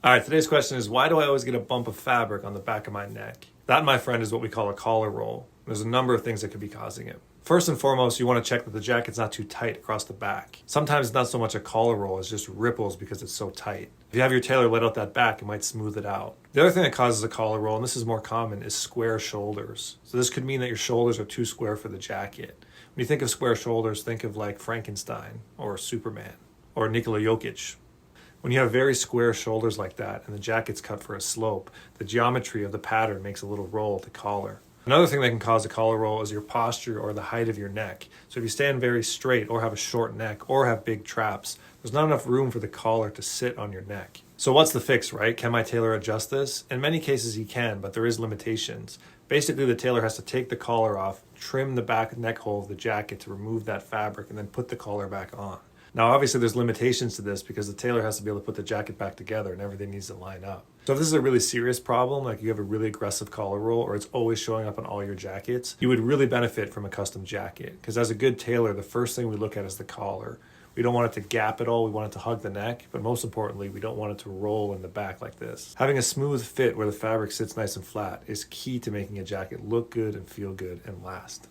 All right, today's question is, why do I always get a bump of fabric on the back of my neck? That, my friend, is what we call a collar roll. There's a number of things that could be causing it. First and foremost, you want to check that the jacket's not too tight across the back. Sometimes it's not so much a collar roll, it's just ripples because it's so tight. If you have your tailor let out that back, it might smooth it out. The other thing that causes a collar roll, and this is more common, is square shoulders. So this could mean that your shoulders are too square for the jacket. When you think of square shoulders, think of like Frankenstein or Superman or Nikola Jokic. When you have very square shoulders like that and the jacket's cut for a slope, the geometry of the pattern makes a little roll at the collar. Another thing that can cause a collar roll is your posture or the height of your neck. So if you stand very straight or have a short neck or have big traps, there's not enough room for the collar to sit on your neck. So what's the fix, right? Can my tailor adjust this? In many cases he can, but there is limitations. Basically, the tailor has to take the collar off, trim the back neck hole of the jacket to remove that fabric, and then put the collar back on. Now, obviously, there's limitations to this because the tailor has to be able to put the jacket back together and everything needs to line up. So if this is a really serious problem, like you have a really aggressive collar roll or it's always showing up on all your jackets, you would really benefit from a custom jacket. Because as a good tailor, the first thing we look at is the collar. We don't want it to gap at all, we want it to hug the neck, but most importantly, we don't want it to roll in the back like this. Having a smooth fit where the fabric sits nice and flat is key to making a jacket look good and feel good and last.